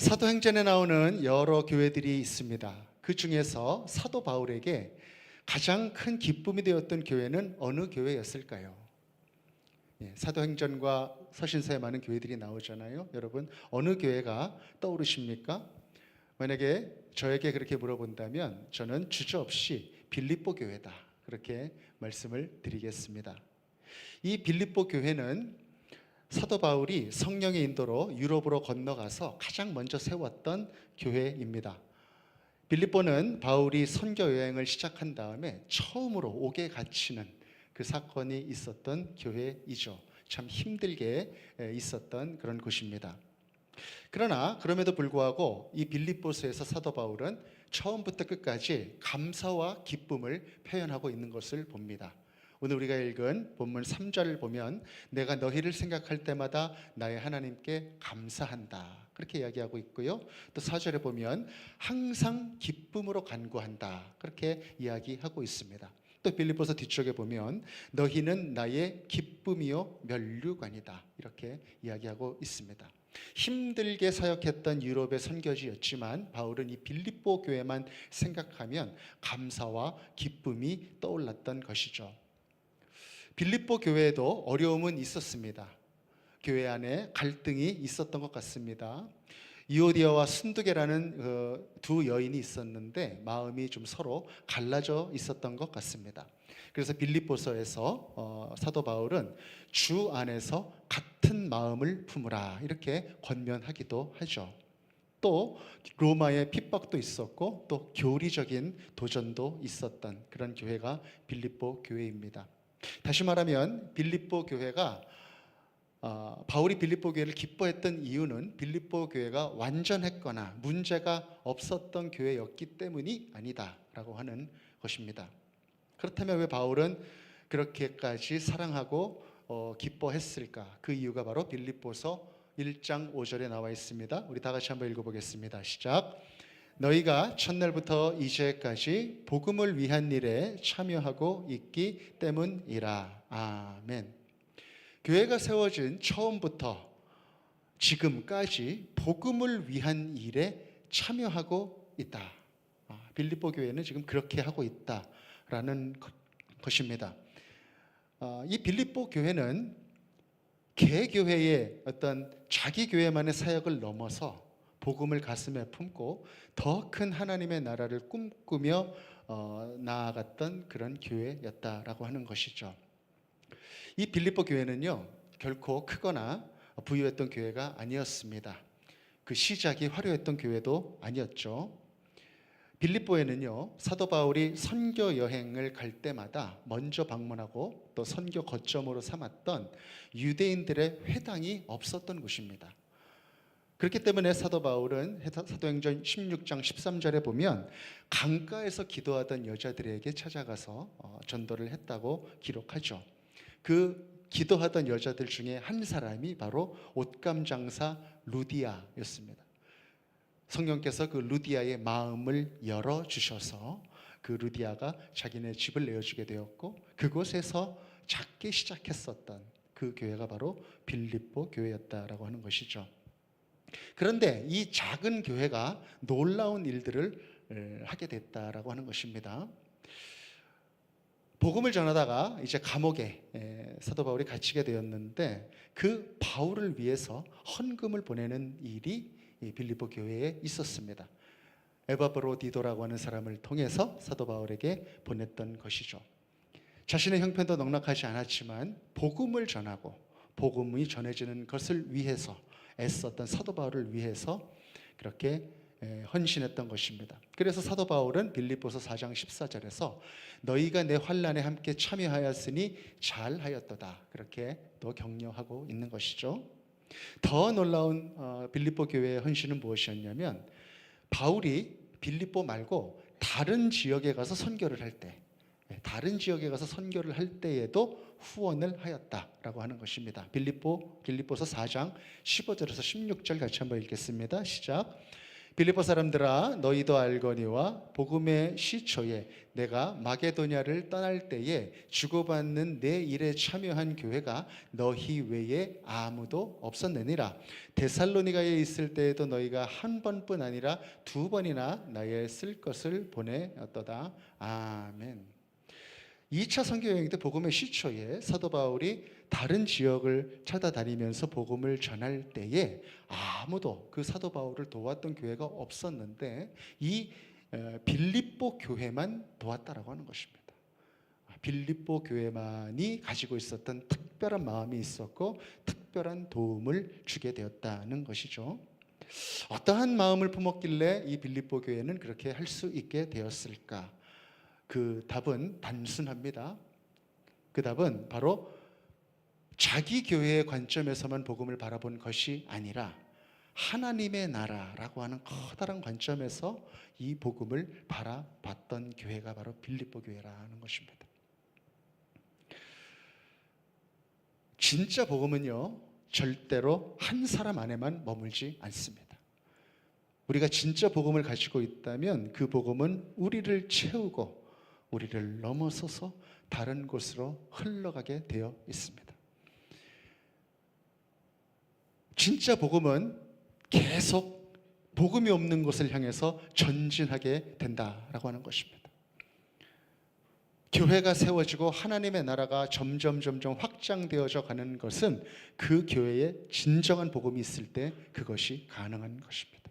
사도행전에 나오는 여러 교회들이 있습니다. 그 중에서 사도 바울에게 가장 큰 기쁨이 되었던 교회는 어느 교회였을까요? 사도행전과 서신서에 많은 교회들이 나오잖아요. 여러분, 어느 교회가 떠오르십니까? 만약에 저에게 그렇게 물어본다면 저는 주저없이 빌립보 교회다, 그렇게 말씀을 드리겠습니다. 이 빌립보 교회는 사도 바울이 성령의 인도로 유럽으로 건너가서 가장 먼저 세웠던 교회입니다. 빌립보는 바울이 선교 여행을 시작한 다음에 처음으로 옥에 갇히는 그 사건이 있었던 교회이죠. 참 힘들게 있었던 그런 곳입니다. 그러나 그럼에도 불구하고 이 빌립보서에서 사도 바울은 처음부터 끝까지 감사와 기쁨을 표현하고 있는 것을 봅니다. 오늘 우리가 읽은 본문 3절을 보면 내가 너희를 생각할 때마다 나의 하나님께 감사한다, 그렇게 이야기하고 있고요. 또 4절에 보면 항상 기쁨으로 간구한다, 그렇게 이야기하고 있습니다. 또 빌립보서 뒤쪽에 보면 너희는 나의 기쁨이요 면류관이다, 이렇게 이야기하고 있습니다. 힘들게 사역했던 유럽의 선교지였지만 바울은 이 빌립보 교회만 생각하면 감사와 기쁨이 떠올랐던 것이죠. 빌립보 교회에도 어려움은 있었습니다. 교회 안에 갈등이 있었던 것 같습니다. 이오디아와 순두계라는 두 여인이 있었는데 마음이 좀 서로 갈라져 있었던 것 같습니다. 그래서 빌립보서에서 사도 바울은 주 안에서 같은 마음을 품으라, 이렇게 권면하기도 하죠. 또 로마의 핍박도 있었고 또 교리적인 도전도 있었던 그런 교회가 빌립보 교회입니다. 다시 말하면 빌립보 교회가 바울이 빌립보 교회를 기뻐했던 이유는 빌립보 교회가 완전했거나 문제가 없었던 교회였기 때문이 아니다라고 하는 것입니다. 그렇다면 왜 바울은 그렇게까지 사랑하고 기뻐했을까? 그 이유가 바로 빌립보서 1장 5절에 나와 있습니다. 우리 다 같이 한번 읽어보겠습니다. 시작. 너희가 첫날부터 이제까지 복음을 위한 일에 참여하고 있기 때문이라. 아멘. 교회가 세워진 처음부터 지금까지 복음을 위한 일에 참여하고 있다. 빌립보 교회는 지금 그렇게 하고 있다라는 것입니다. 이 빌립보 교회는 개교회의 어떤 자기 교회만의 사역을 넘어서 복음을 가슴에 품고 더 큰 하나님의 나라를 꿈꾸며 나아갔던 그런 교회였다라고 하는 것이죠. 이 빌립보 교회는요, 결코 크거나 부유했던 교회가 아니었습니다. 그 시작이 화려했던 교회도 아니었죠. 빌립보에는요, 사도 바울이 선교 여행을 갈 때마다 먼저 방문하고 또 선교 거점으로 삼았던 유대인들의 회당이 없었던 곳입니다. 그렇기 때문에 사도 바울은 사도행전 16장 13절에 보면 강가에서 기도하던 여자들에게 찾아가서 전도를 했다고 기록하죠. 그 기도하던 여자들 중에 한 사람이 바로 옷감 장사 루디아였습니다. 성령께서 그 루디아의 마음을 열어주셔서 그 루디아가 자기네 집을 내어주게 되었고 그곳에서 작게 시작했었던 그 교회가 바로 빌립보 교회였다라고 하는 것이죠. 그런데 이 작은 교회가 놀라운 일들을 하게 됐다라고 하는 것입니다. 복음을 전하다가 이제 감옥에 사도 바울이 갇히게 되었는데 그 바울을 위해서 헌금을 보내는 일이 빌립보 교회에 있었습니다. 에바브로디도라고 하는 사람을 통해서 사도 바울에게 보냈던 것이죠. 자신의 형편도 넉넉하지 않았지만 복음을 전하고 복음이 전해지는 것을 위해서 애썼던 사도 바울을 위해서 그렇게 헌신했던 것입니다. 그래서 사도 바울은 빌립보서 4장 14절에서 너희가 내 환난에 함께 참여하였으니 잘하였도다, 그렇게 또 격려하고 있는 것이죠. 더 놀라운 빌립보 교회의 헌신은 무엇이었냐면 바울이 빌립보 말고 다른 지역에 가서 선교를 할 때, 다른 지역에 가서 선교를 할 때에도 후원을 하였다라고 하는 것입니다. 빌립보서 4장 15절에서 16절 같이 한번 읽겠습니다. 시작. 빌립보 사람들아 너희도 알거니와 복음의 시초에 내가 마게도냐를 떠날 때에 주고받는 내 일에 참여한 교회가 너희 외에 아무도 없었느니라. 데살로니가에 있을 때에도 너희가 한 번뿐 아니라 두 번이나 나의 쓸 것을 보내었도다. 아멘. 2차 선교 여행 때 복음의 시초에 사도 바울이 다른 지역을 찾아다니면서 복음을 전할 때에 아무도 그 사도 바울을 도왔던 교회가 없었는데 이 빌립보 교회만 도왔다라고 하는 것입니다. 빌립보 교회만이 가지고 있었던 특별한 마음이 있었고 특별한 도움을 주게 되었다는 것이죠. 어떠한 마음을 품었길래 이 빌립보 교회는 그렇게 할 수 있게 되었을까? 그 답은 단순합니다. 그 답은 바로 자기 교회의 관점에서만 복음을 바라본 것이 아니라 하나님의 나라라고 하는 커다란 관점에서 이 복음을 바라봤던 교회가 바로 빌립보 교회라는 것입니다. 진짜 복음은요, 절대로 한 사람 안에만 머물지 않습니다. 우리가 진짜 복음을 가지고 있다면 그 복음은 우리를 채우고 우리를 넘어서서 다른 곳으로 흘러가게 되어 있습니다. 진짜 복음은 계속 복음이 없는 곳을 향해서 전진하게 된다라고 하는 것입니다. 교회가 세워지고 하나님의 나라가 점점 확장되어져 가는 것은 그 교회에 진정한 복음이 있을 때 그것이 가능한 것입니다.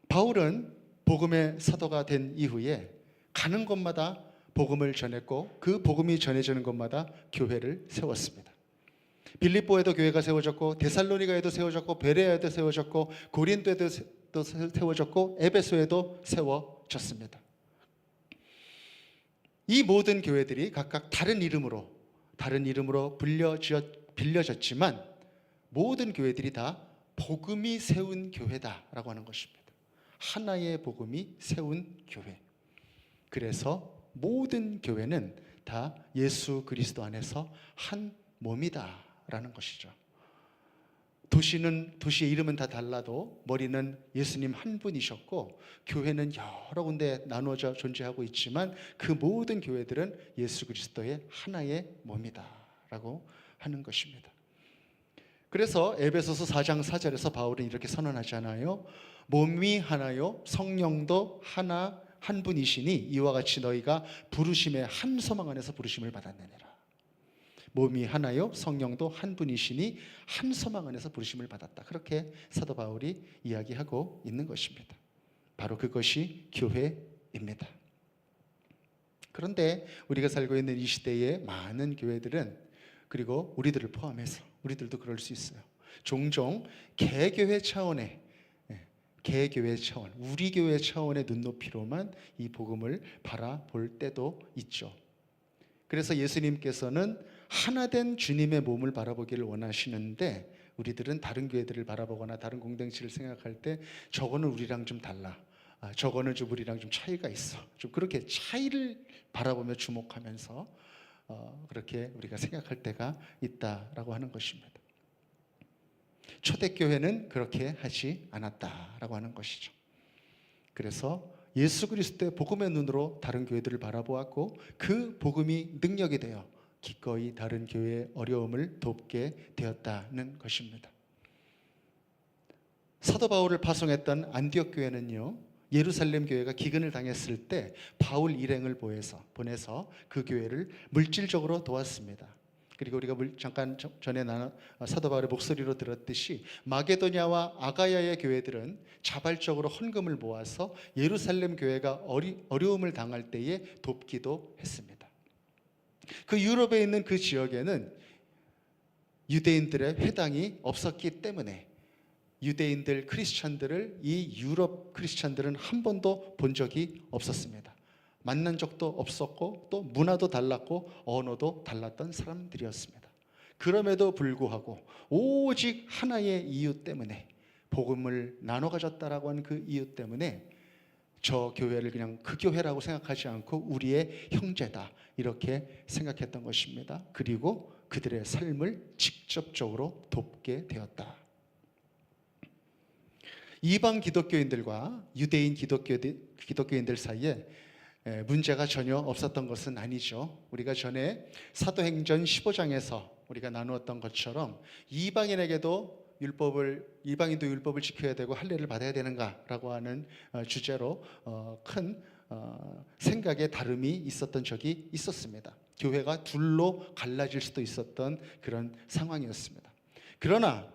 바울은 복음의 사도가 된 이후에 가는 곳마다 복음을 전했고 그 복음이 전해지는 곳마다 교회를 세웠습니다. 빌립보에도 교회가 세워졌고 데살로니가에도 세워졌고 베레아에도 세워졌고 고린도에도 세워졌고 에베소에도 세워졌습니다. 이 모든 교회들이 각각 다른 이름으로 빌려졌지만 모든 교회들이 다 복음이 세운 교회다라고 하는 것입니다. 하나의 복음이 세운 교회. 그래서 모든 교회는 다 예수 그리스도 안에서 한 몸이다라는 것이죠. 도시의 이름은 다 달라도 머리는 예수님 한 분이셨고 교회는 여러 군데 나누어져 존재하고 있지만 그 모든 교회들은 예수 그리스도의 하나의 몸이다라고 하는 것입니다. 그래서 에베소서 4장 4절에서 바울은 이렇게 선언하잖아요. 몸이 하나요 성령도 하나 한 분이시니 이와 같이 너희가 부르심의 한 소망 안에서 부르심을 받았느니라. 몸이 하나요 성령도 한 분이시니 한 소망 안에서 부르심을 받았다. 그렇게 사도 바울이 이야기하고 있는 것입니다. 바로 그것이 교회입니다. 그런데 우리가 살고 있는 이 시대의 많은 교회들은 그리고 우리들을 포함해서 우리들도 그럴 수 있어요. 종종 개교회 차원의 우리 교회 차원의 눈높이로만 이 복음을 바라볼 때도 있죠. 그래서 예수님께서는 하나된 주님의 몸을 바라보기를 원하시는데 우리들은 다른 교회들을 바라보거나 다른 공동체를 생각할 때 저거는 우리랑 좀 달라, 저거는 좀 우리랑 좀 차이가 있어, 좀 그렇게 차이를 바라보며 주목하면서 그렇게 우리가 생각할 때가 있다라고 하는 것입니다. 초대교회는 그렇게 하지 않았다라고 하는 것이죠. 그래서 예수 그리스도의 복음의 눈으로 다른 교회들을 바라보았고 그 복음이 능력이 되어 기꺼이 다른 교회의 어려움을 돕게 되었다는 것입니다. 사도 바울을 파송했던 안디옥 교회는요, 예루살렘 교회가 기근을 당했을 때 바울 일행을 보내서 그 교회를 물질적으로 도왔습니다. 그리고 우리가 잠깐 전에 사도 바울의 목소리로 들었듯이 마게도냐와 아가야의 교회들은 자발적으로 헌금을 모아서 예루살렘 교회가 어려움을 당할 때에 돕기도 했습니다. 그 유럽에 있는 그 지역에는 유대인들의 회당이 없었기 때문에 유대인들 크리스찬들을 이 유럽 크리스찬들은 한 번도 본 적이 없었습니다. 만난 적도 없었고 또 문화도 달랐고 언어도 달랐던 사람들이었습니다. 그럼에도 불구하고 오직 하나의 이유 때문에 복음을 나눠 가졌다라고 하는 그 이유 때문에 저 교회를 그냥 그 교회라고 생각하지 않고 우리의 형제다 이렇게 생각했던 것입니다. 그리고 그들의 삶을 직접적으로 돕게 되었다. 이방 기독교인들과 유대인 기독교인들 사이에 문제가 전혀 없었던 것은 아니죠. 우리가 전에 사도행전 15장에서 우리가 나누었던 것처럼 이방인도 율법을 지켜야 되고 할례를 받아야 되는가라고 하는 주제로 큰 생각의 다름이 있었던 적이 있었습니다. 교회가 둘로 갈라질 수도 있었던 그런 상황이었습니다. 그러나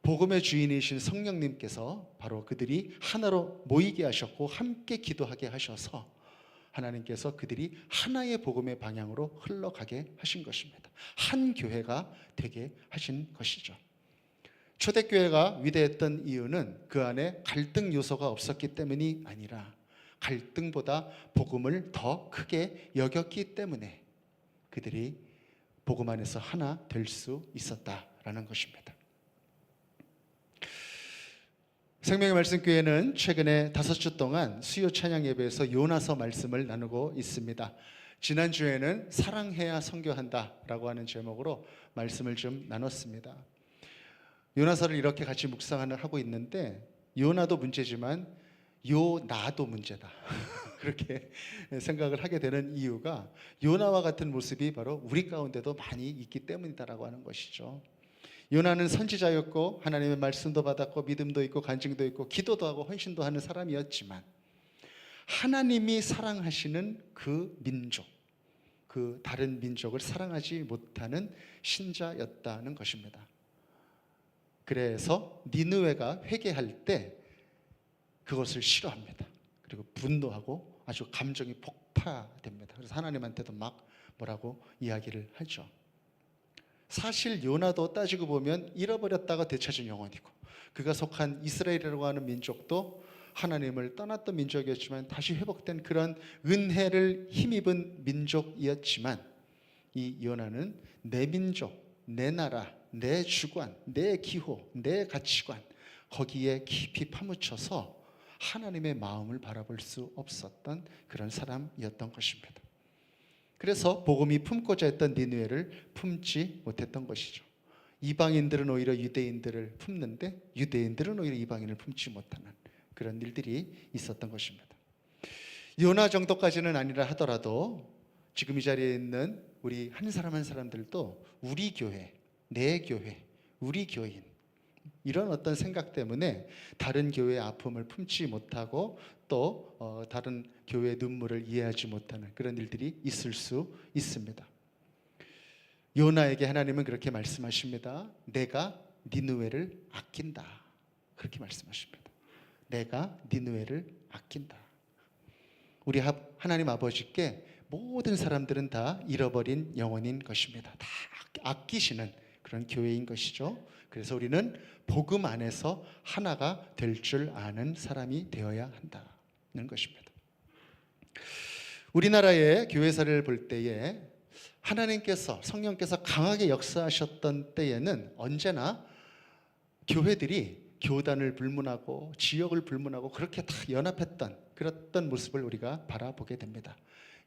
복음의 주인이신 성령님께서 바로 그들이 하나로 모이게 하셨고 함께 기도하게 하셔서 하나님께서 그들이 하나의 복음의 방향으로 흘러가게 하신 것입니다. 한 교회가 되게 하신 것이죠. 초대교회가 위대했던 이유는 그 안에 갈등 요소가 없었기 때문이 아니라 갈등보다 복음을 더 크게 여겼기 때문에 그들이 복음 안에서 하나 될 수 있었다라는 것입니다. 생명의 말씀교회는 최근에 5주 동안 수요 찬양 예배에서 요나서 말씀을 나누고 있습니다. 지난주에는 사랑해야 선교한다라고 하는 제목으로 말씀을 좀 나눴습니다. 요나서를 이렇게 같이 묵상을 하고 있는데 요나도 문제지만 요나도 문제다. 그렇게 생각을 하게 되는 이유가 요나와 같은 모습이 바로 우리 가운데도 많이 있기 때문이다라고 하는 것이죠. 요나는 선지자였고 하나님의 말씀도 받았고 믿음도 있고 간증도 있고 기도도 하고 헌신도 하는 사람이었지만 하나님이 사랑하시는 그 민족, 그 다른 민족을 사랑하지 못하는 신자였다는 것입니다. 그래서 니느웨가 회개할 때 그것을 싫어합니다. 그리고 분노하고 아주 감정이 폭파됩니다. 그래서 하나님한테도 막 뭐라고 이야기를 하죠. 사실 요나도 따지고 보면 잃어버렸다가 되찾은 영혼이고 그가 속한 이스라엘이라고 하는 민족도 하나님을 떠났던 민족이었지만 다시 회복된 그런 은혜를 힘입은 민족이었지만 이 요나는 내 민족, 내 나라, 내 주관, 내 기호, 내 가치관 거기에 깊이 파묻혀서 하나님의 마음을 바라볼 수 없었던 그런 사람이었던 것입니다. 그래서 복음이 품고자 했던 니느웨를 품지 못했던 것이죠. 이방인들은 오히려 유대인들을 품는데 유대인들은 오히려 이방인을 품지 못하는 그런 일들이 있었던 것입니다. 요나 정도까지는 아니라 하더라도 지금 이 자리에 있는 우리 한 사람 한 사람들도 우리 교회, 내 교회, 우리 교인 이런 어떤 생각 때문에 다른 교회의 아픔을 품지 못하고 또 다른 교회의 눈물을 이해하지 못하는 그런 일들이 있을 수 있습니다. 요나에게 하나님은 그렇게 말씀하십니다. 내가 니느웨를 아낀다. 그렇게 말씀하십니다. 내가 니느웨를 아낀다. 우리 하나님 아버지께 모든 사람들은 다 잃어버린 영혼인 것입니다. 다 아끼시는 그런 교회인 것이죠. 그래서 우리는 복음 안에서 하나가 될 줄 아는 사람이 되어야 한다는 것입니다. 우리나라의 교회사를 볼 때에 하나님께서 성령께서 강하게 역사하셨던 때에는 언제나 교회들이 교단을 불문하고 지역을 불문하고 그렇게 다 연합했던 그랬던 모습을 우리가 바라보게 됩니다.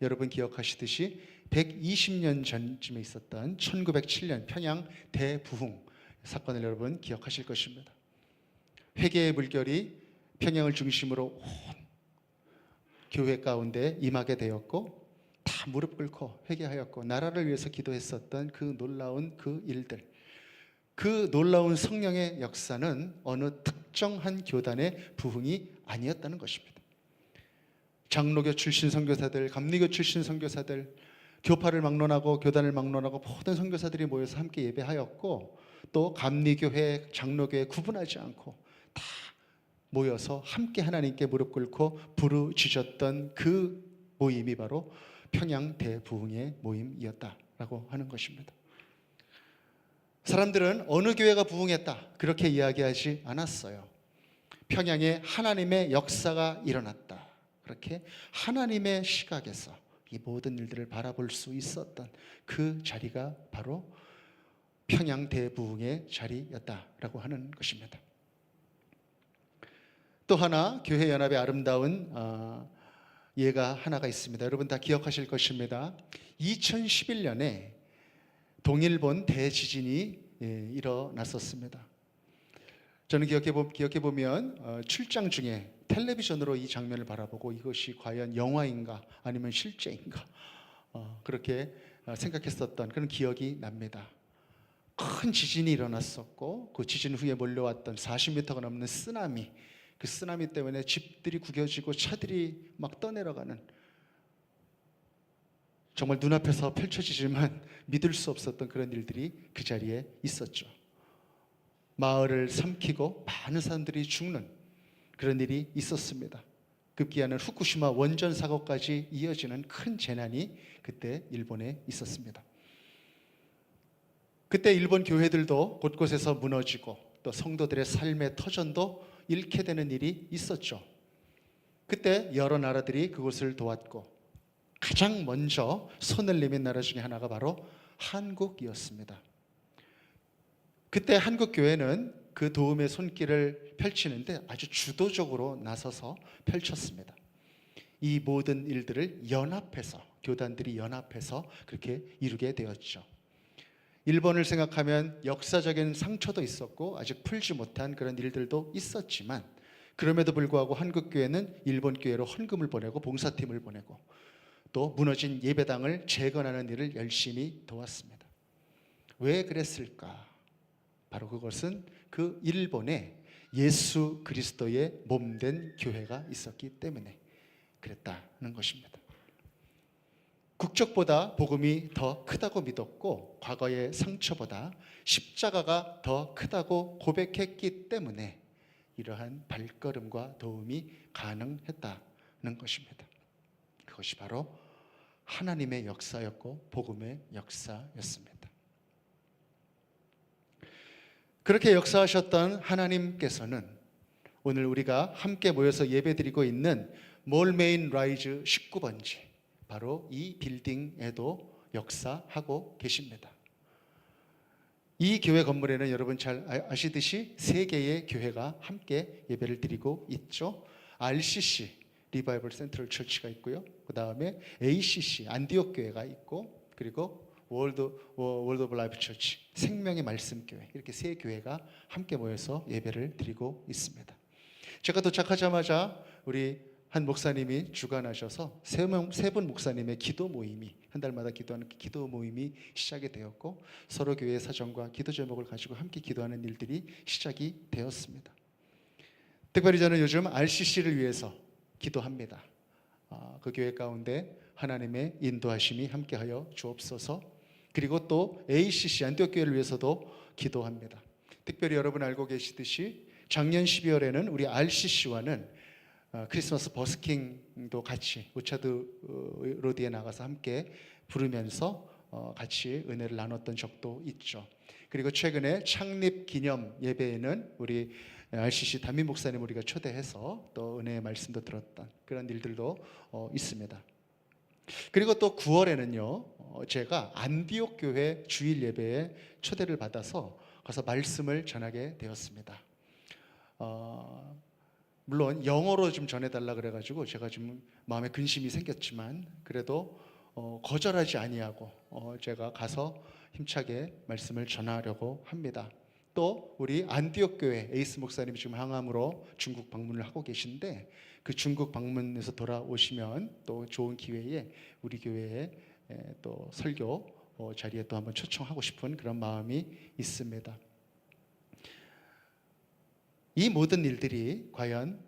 여러분 기억하시듯이 120년 전쯤에 있었던 1907년 평양 대부흥 사건을 여러분 기억하실 것입니다. 회개의 물결이 평양을 중심으로 온 교회 가운데 임하게 되었고 다 무릎 꿇고 회개하였고 나라를 위해서 기도했었던 그 놀라운 그 일들, 그 놀라운 성령의 역사는 어느 특정한 교단의 부흥이 아니었다는 것입니다. 장로교 출신 선교사들, 감리교 출신 선교사들, 교파를 막론하고 교단을 막론하고 모든 선교사들이 모여서 함께 예배하였고 또 감리교회, 장로교회 구분하지 않고 다 모여서 함께 하나님께 무릎 꿇고 부르짖었던 그 모임이 바로 평양 대부흥의 모임이었다라고 하는 것입니다. 사람들은 어느 교회가 부흥했다 그렇게 이야기하지 않았어요. 평양에 하나님의 역사가 일어났다. 그렇게 하나님의 시각에서 이 모든 일들을 바라볼 수 있었던 그 자리가 바로 평양 대부흥의 자리였다라고 하는 것입니다. 또 하나 교회 연합의 아름다운 예가 하나가 있습니다. 여러분 다 기억하실 것입니다. 2011년에 동일본 대지진이 일어났었습니다. 저는 기억해 보면 출장 중에 텔레비전으로 이 장면을 바라보고 이것이 과연 영화인가 아니면 실제인가 그렇게 생각했었던 그런 기억이 납니다. 큰 지진이 일어났었고 그 지진 후에 몰려왔던 40m가 넘는 쓰나미, 그 쓰나미 때문에 집들이 구겨지고 차들이 막 떠내려가는, 정말 눈앞에서 펼쳐지지만 믿을 수 없었던 그런 일들이 그 자리에 있었죠. 마을을 삼키고 많은 사람들이 죽는 그런 일이 있었습니다. 급기야는 후쿠시마 원전 사고까지 이어지는 큰 재난이 그때 일본에 있었습니다. 그때 일본 교회들도 곳곳에서 무너지고 또 성도들의 삶의 터전도 잃게 되는 일이 있었죠. 그때 여러 나라들이 그것을 도왔고 가장 먼저 손을 내민 나라 중에 하나가 바로 한국이었습니다. 그때 한국 교회는 그 도움의 손길을 펼치는데 아주 주도적으로 나서서 펼쳤습니다. 이 모든 일들을 연합해서, 교단들이 연합해서 그렇게 이루게 되었죠. 일본을 생각하면 역사적인 상처도 있었고 아직 풀지 못한 그런 일들도 있었지만, 그럼에도 불구하고 한국 교회는 일본 교회로 헌금을 보내고 봉사팀을 보내고 또 무너진 예배당을 재건하는 일을 열심히 도왔습니다. 왜 그랬을까? 바로 그것은 그 일본에 예수 그리스도의 몸된 교회가 있었기 때문에 그랬다는 것입니다. 국적보다 복음이 더 크다고 믿었고 과거의 상처보다 십자가가 더 크다고 고백했기 때문에 이러한 발걸음과 도움이 가능했다는 것입니다. 그것이 바로 하나님의 역사였고 복음의 역사였습니다. 그렇게 역사하셨던 하나님께서는 오늘 우리가 함께 모여서 예배드리고 있는 몰메인 라이즈 19번지 바로 이 빌딩에도 역사하고 계십니다. 이 교회 건물에는 여러분 잘 아시듯이 세 개의 교회가 함께 예배를 드리고 있죠. RCC 리바이벌 센트럴 처치가 있고요. 그 다음에 ACC 안디옥 교회가 있고, 그리고 월드 오브 라이프 처치 생명의 말씀 교회, 이렇게 세 교회가 함께 모여서 예배를 드리고 있습니다. 제가 도착하자마자 우리 한 목사님이 주관하셔서 세 분 목사님의 기도 모임이, 한 달마다 기도하는 기도 모임이 시작이 되었고 서로 교회의 사정과 기도 제목을 가지고 함께 기도하는 일들이 시작이 되었습니다. 특별히 저는 요즘 RCC를 위해서 기도합니다. 그 교회 가운데 하나님의 인도하심이 함께하여 주옵소서. 그리고 또 ACC 안디옥 교회를 위해서도 기도합니다. 특별히 여러분 알고 계시듯이 작년 12월에는 우리 RCC와는 크리스마스 버스킹도 같이 우차드 로드에 나가서 함께 부르면서 같이 은혜를 나눴던 적도 있죠. 그리고 최근에 창립 기념 예배에는 우리 RCC 담임 목사님 우리가 초대해서 또 은혜의 말씀도 들었던 그런 일들도 있습니다. 그리고 또 9월에는요, 제가 안디옥 교회 주일 예배에 초대를 받아서 가서 말씀을 전하게 되었습니다. 물론 영어로 좀 전해달라 그래가지고 제가 좀 마음에 근심이 생겼지만 그래도 거절하지 아니하고 제가 가서 힘차게 말씀을 전하려고 합니다. 또 우리 안디옥 교회 에이스 목사님이 지금 항암으로 중국 방문을 하고 계신데 그 중국 방문에서 돌아오시면 또 좋은 기회에 우리 교회에 또 설교 자리에 또 한번 초청하고 싶은 그런 마음이 있습니다. 이 모든 일들이 과연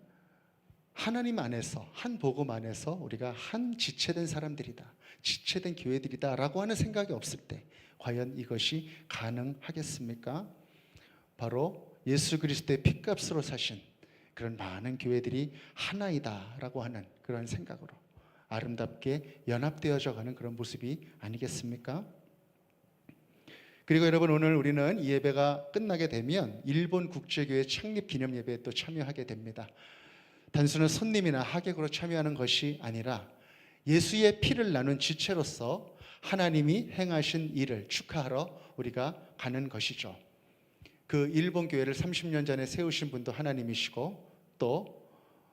하나님 안에서, 한 복음 안에서 우리가 한 지체된 사람들이다, 지체된 교회들이다 라고 하는 생각이 없을 때 과연 이것이 가능하겠습니까? 바로 예수 그리스도의 핏값으로 사신 그런 많은 교회들이 하나이다 라고 하는 그런 생각으로 아름답게 연합되어져 가는 그런 모습이 아니겠습니까? 그리고 여러분, 오늘 우리는 이 예배가 끝나게 되면 일본 국제교회 창립 기념 예배에 또 참여하게 됩니다. 단순한 손님이나 하객으로 참여하는 것이 아니라 예수의 피를 나눈 지체로서 하나님이 행하신 일을 축하하러 우리가 가는 것이죠. 그 일본 교회를 30년 전에 세우신 분도 하나님이시고 또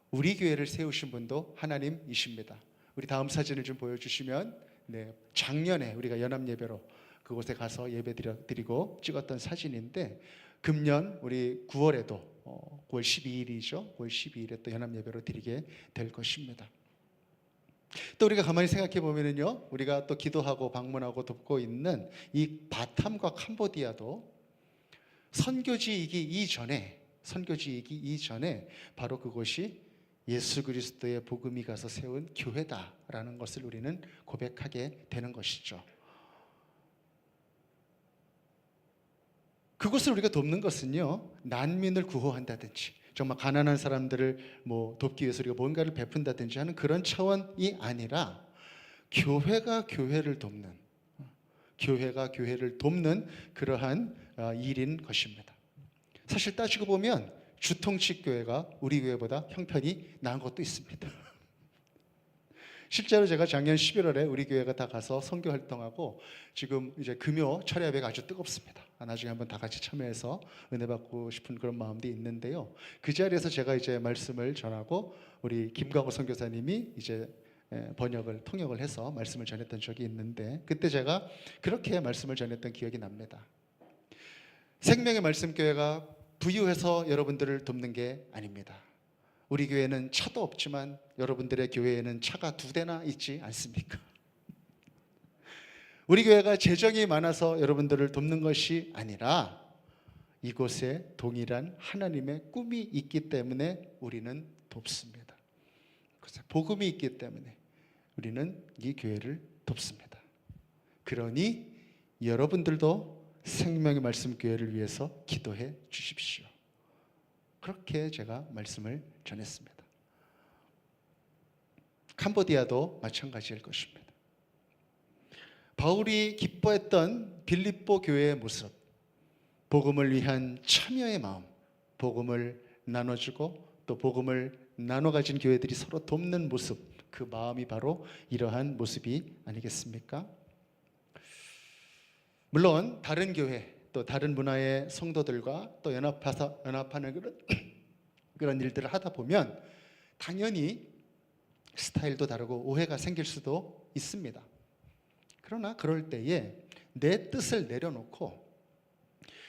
우리 교회를 세우신 분도 하나님이십니다. 우리 다음 사진을 좀 보여주시면, 작년에 우리가 연합예배로 그곳에 가서 예배 드리고 찍었던 사진인데, 금년 우리 9월에도 9월 12일이죠. 9월 12일에 또 연합 예배로 드리게 될 것입니다. 또 우리가 가만히 생각해 보면은요, 우리가 또 기도하고 방문하고 돕고 있는 이 바탐과 캄보디아도 선교지이기 이전에 바로 그곳이 예수 그리스도의 복음이 가서 세운 교회다라는 것을 우리는 고백하게 되는 것이죠. 그것을 우리가 돕는 것은요, 난민을 구호한다든지 정말 가난한 사람들을 돕기 위해서 우리가 뭔가를 베푼다든지 하는 그런 차원이 아니라 교회가 교회를 돕는 그러한 일인 것입니다. 사실 따지고 보면 주통식 교회가 우리 교회보다 형편이 나은 것도 있습니다. 실제로 제가 작년 11월에 우리 교회가 다 가서 선교 활동하고 지금 이제 금요 철야 예배가 아주 뜨겁습니다. 나중에 한번 다 같이 참여해서 은혜 받고 싶은 그런 마음도 있는데요. 그 자리에서 제가 이제 말씀을 전하고 우리 김광호 선교사님이 이제 통역을 해서 말씀을 전했던 적이 있는데, 그때 제가 그렇게 말씀을 전했던 기억이 납니다. 생명의 말씀 교회가 부유해서 여러분들을 돕는 게 아닙니다. 우리 교회는 차도 없지만 여러분들의 교회에는 차가 2대나 있지 않습니까? 우리 교회가 재정이 많아서 여러분들을 돕는 것이 아니라 이곳에 동일한 하나님의 꿈이 있기 때문에 우리는 돕습니다. 복음이 있기 때문에 우리는 이 교회를 돕습니다. 그러니 여러분들도 생명의 말씀 교회를 위해서 기도해 주십시오. 그렇게 제가 말씀을 전했습니다. 캄보디아도 마찬가지일 것입니다. 바울이 기뻐했던 빌립보 교회의 모습, 복음을 위한 참여의 마음, 복음을 나눠주고 또 복음을 나눠 가진 교회들이 서로 돕는 모습, 그 마음이 바로 이러한 모습이 아니겠습니까? 물론 다른 교회 또 다른 문화의 성도들과 또 연합하는 그런 일들을 하다 보면 당연히 스타일도 다르고 오해가 생길 수도 있습니다. 그러나 그럴 때에 내 뜻을 내려놓고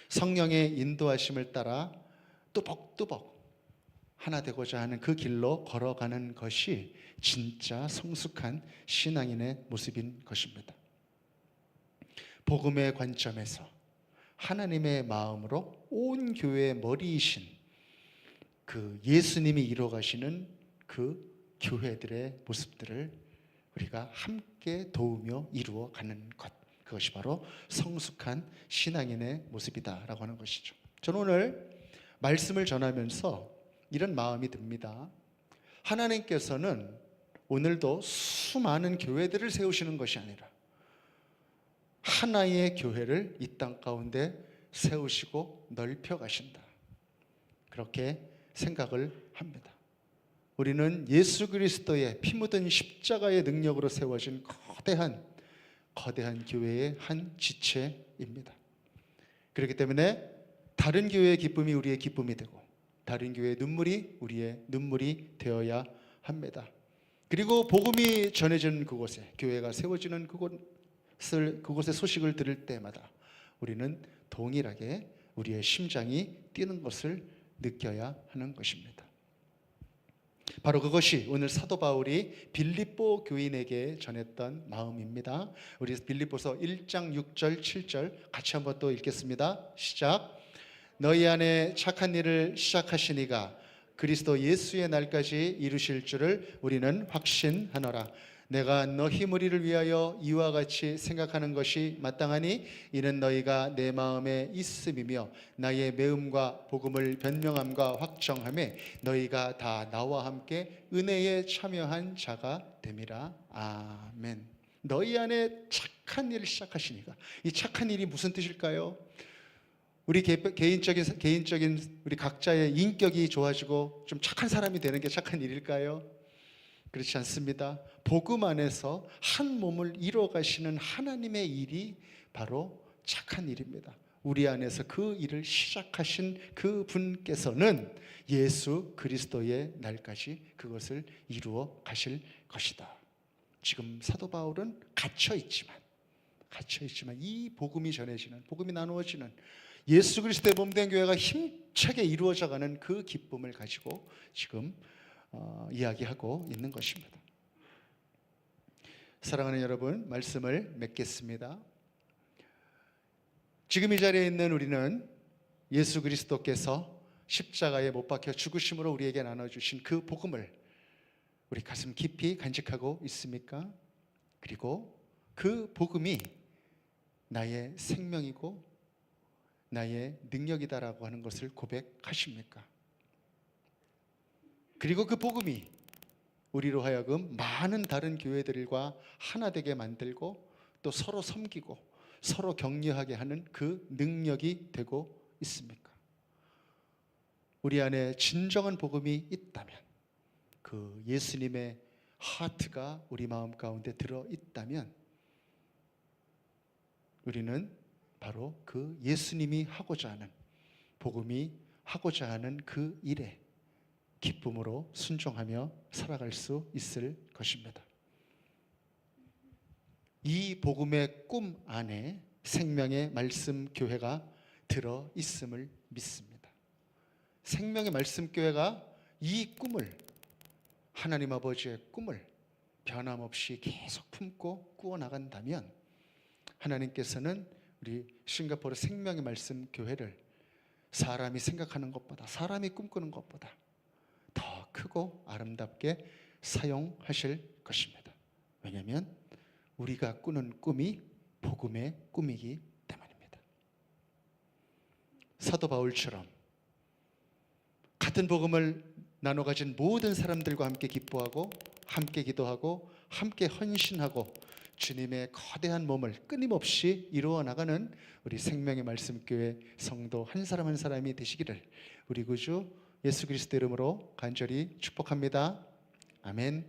성령의 인도하심을 따라 뚜벅뚜벅 하나 되고자 하는 그 길로 걸어가는 것이 진짜 성숙한 신앙인의 모습인 것입니다. 복음의 관점에서 하나님의 마음으로 온 교회의 머리이신 그 예수님이 이루어가시는 그 교회들의 모습들을 우리가 함께 도우며 이루어가는 것, 그것이 바로 성숙한 신앙인의 모습이다라고 하는 것이죠. 저는 오늘 말씀을 전하면서 이런 마음이 듭니다. 하나님께서는 오늘도 수많은 교회들을 세우시는 것이 아니라 하나의 교회를 이 땅 가운데 세우시고 넓혀 가신다, 그렇게 생각을 합니다. 우리는 예수 그리스도의 피 묻은 십자가의 능력으로 세워진 거대한 교회의 한 지체입니다. 그렇기 때문에 다른 교회의 기쁨이 우리의 기쁨이 되고 다른 교회의 눈물이 우리의 눈물이 되어야 합니다. 그리고 복음이 전해지는 그곳에, 교회가 세워지는 그곳의 소식을 들을 때마다 우리는 동일하게 우리의 심장이 뛰는 것을 느껴야 하는 것입니다. 바로 그것이 오늘 사도 바울이 빌립보 교인에게 전했던 마음입니다. 우리 빌립보서 1장 6절 7절 같이 한번 또 읽겠습니다. 시작. 너희 안에 착한 일을 시작하시니가 그리스도 예수의 날까지 이루실 줄을 우리는 확신하노라. 내가 너희 무리를 위하여 이와 같이 생각하는 것이 마땅하니 이는 너희가 내 마음에 있음이며 나의 매음과 복음을 변명함과 확정함에 너희가 다 나와 함께 은혜에 참여한 자가 됨이라. 아멘. 너희 안에 착한 일을 시작하시니까, 이 착한 일이 무슨 뜻일까요? 우리 개인적인 우리 각자의 인격이 좋아지고 좀 착한 사람이 되는 게 착한 일일까요? 그렇지 않습니다. 복음 안에서 한 몸을 이뤄 가시는 하나님의 일이 바로 착한 일입니다. 우리 안에서 그 일을 시작하신 그 분께서는 예수 그리스도의 날까지 그것을 이루어 가실 것이다. 지금 사도 바울은 갇혀 있지만 이 복음이 전해지는, 복음이 나누어지는 예수 그리스도의 몸된 교회가 힘차게 이루어져가는 그 기쁨을 가지고 지금 이야기하고 있는 것입니다. 사랑하는 여러분, 말씀을 맺겠습니다. 지금 이 자리에 있는 우리는 예수 그리스도께서 십자가에 못 박혀 죽으심으로 우리에게 나눠주신 그 복음을 우리 가슴 깊이 간직하고 있습니까? 그리고 그 복음이 나의 생명이고 나의 능력이다라고 하는 것을 고백하십니까? 그리고 그 복음이 우리로 하여금 많은 다른 교회들과 하나 되게 만들고 또 서로 섬기고 서로 격려하게 하는 그 능력이 되고 있습니까? 우리 안에 진정한 복음이 있다면, 그 예수님의 하트가 우리 마음 가운데 들어 있다면 우리는 바로 그 예수님이 하고자 하는, 복음이 하고자 하는 그 일에 기쁨으로 순종하며 살아갈 수 있을 것입니다. 이 복음의 꿈 안에 생명의 말씀 교회가 들어 있음을 믿습니다. 생명의 말씀 교회가 이 꿈을, 하나님 아버지의 꿈을 변함없이 계속 품고 꾸어나간다면 하나님께서는 우리 싱가포르 생명의 말씀 교회를 사람이 생각하는 것보다, 사람이 꿈꾸는 것보다 더 크고 아름답게 사용하실 것입니다. 왜냐하면 우리가 꾸는 꿈이 복음의 꿈이기 때문입니다. 사도 바울처럼 같은 복음을 나눠 가진 모든 사람들과 함께 기뻐하고 함께 기도하고 함께 헌신하고 주님의 거대한 몸을 끊임없이 이루어 나가는 우리 생명의 말씀교회 성도 한 사람 한 사람이 되시기를 우리 구주 예수 그리스도 이름으로 간절히 축복합니다. 아멘.